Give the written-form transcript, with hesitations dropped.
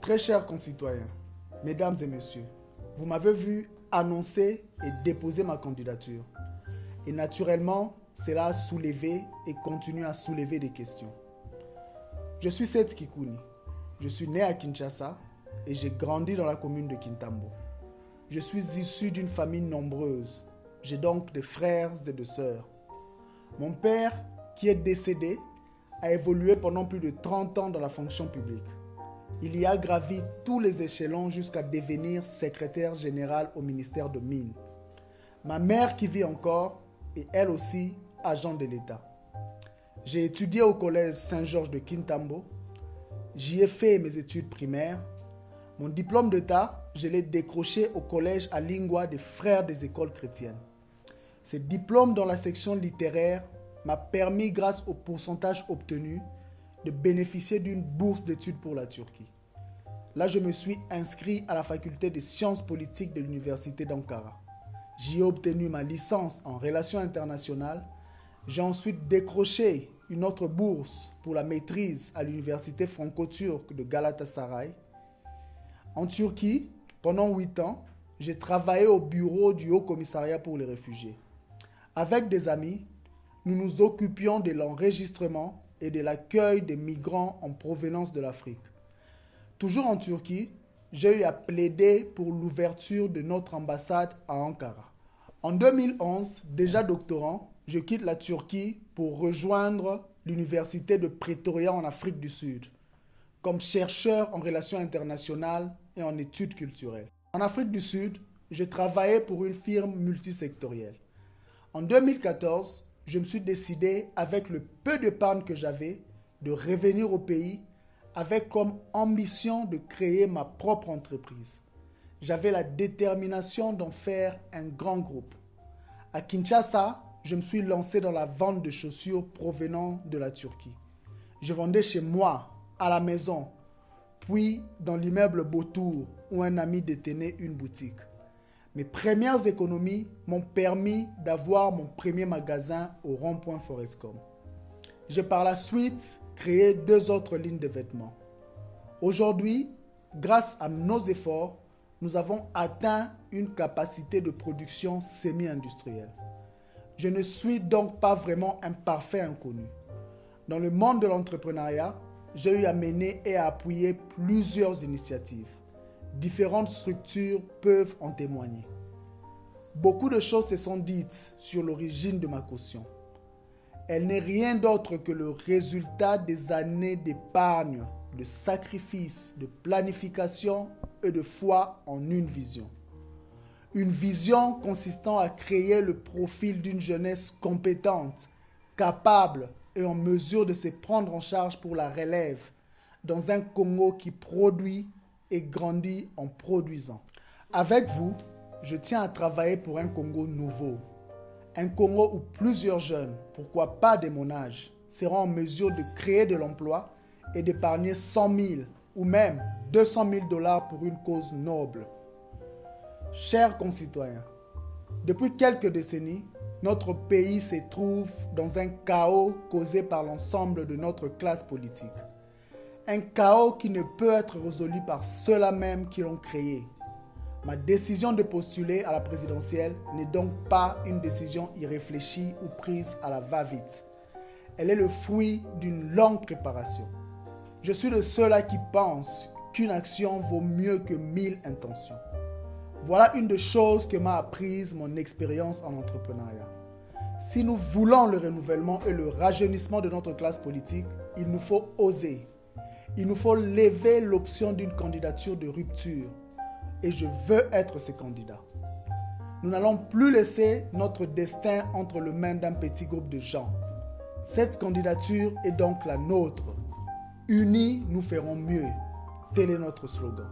Très chers concitoyens, mesdames et messieurs, vous m'avez vu annoncer et déposer ma candidature. Et naturellement, cela a soulevé et continue à soulever des questions. Je suis Seth Kikouni. Je suis né à Kinshasa et j'ai grandi dans la commune de Kintambo. Je suis issu d'une famille nombreuse. J'ai donc des frères et des sœurs. Mon père, qui est décédé, a évolué pendant plus de 30 ans dans la fonction publique. Il y a gravi tous les échelons jusqu'à devenir secrétaire général au ministère de Mines. Ma mère, qui vit encore, est elle aussi agent de l'État. J'ai étudié au collège Saint-Georges de Kintambo. J'y ai fait mes études primaires. Mon diplôme d'État, je l'ai décroché au collège à Lingua des Frères des écoles chrétiennes. Ce diplôme dans la section littéraire m'a permis, grâce au pourcentage obtenu, de bénéficier d'une bourse d'études pour la Turquie. Là, je me suis inscrit à la faculté des sciences politiques de l'université d'Ankara. J'y ai obtenu ma licence en relations internationales. J'ai ensuite décroché une autre bourse pour la maîtrise à l'université franco-turque de Galatasaray. En Turquie, pendant 8 ans, j'ai travaillé au bureau du Haut Commissariat pour les réfugiés. Avec des amis, nous nous occupions de l'enregistrement et de l'accueil des migrants en provenance de l'Afrique. Toujours en Turquie, j'ai eu à plaider pour l'ouverture de notre ambassade à Ankara. En 2011, déjà doctorant, je quitte la Turquie pour rejoindre l'université de Pretoria en Afrique du Sud, comme chercheur en relations internationales et en études culturelles. En Afrique du Sud, je travaillais pour une firme multisectorielle. En 2014, je me suis décidé, avec le peu d'épargne que j'avais, de revenir au pays avec comme ambition de créer ma propre entreprise. J'avais la détermination d'en faire un grand groupe. À Kinshasa, je me suis lancé dans la vente de chaussures provenant de la Turquie. Je vendais chez moi, à la maison, puis dans l'immeuble Beautour où un ami détenait une boutique. Mes premières économies m'ont permis d'avoir mon premier magasin au rond-point Forescom. J'ai par la suite créé 2 autres lignes de vêtements. Aujourd'hui, grâce à nos efforts, nous avons atteint une capacité de production semi-industrielle. Je ne suis donc pas vraiment un parfait inconnu. Dans le monde de l'entrepreneuriat, j'ai eu à mener et à appuyer plusieurs initiatives. Différentes structures peuvent en témoigner. Beaucoup de choses se sont dites sur l'origine de ma caution. Elle n'est rien d'autre que le résultat des années d'épargne, de sacrifice, de planification et de foi en une vision. Une vision consistant à créer le profil d'une jeunesse compétente, capable et en mesure de se prendre en charge pour la relève dans un Congo qui produit et grandit en produisant. Avec vous, je tiens à travailler pour un Congo nouveau. Un Congo où plusieurs jeunes, pourquoi pas de mon âge, seront en mesure de créer de l'emploi et d'épargner 100 000 ou même 200 000 $ pour une cause noble. Chers concitoyens, depuis quelques décennies, notre pays se trouve dans un chaos causé par l'ensemble de notre classe politique. Un chaos qui ne peut être résolu par ceux-là même qui l'ont créé. Ma décision de postuler à la présidentielle n'est donc pas une décision irréfléchie ou prise à la va-vite. Elle est le fruit d'une longue préparation. Je suis de ceux-là qui pensent qu'une action vaut mieux que 1000 intentions. Voilà une des choses que m'a apprise mon expérience en entrepreneuriat. Si nous voulons le renouvellement et le rajeunissement de notre classe politique, il nous faut oser. Il nous faut lever l'option d'une candidature de rupture. Et je veux être ce candidat. Nous n'allons plus laisser notre destin entre les mains d'un petit groupe de gens. Cette candidature est donc la nôtre. Unis, nous ferons mieux. Tel est notre slogan.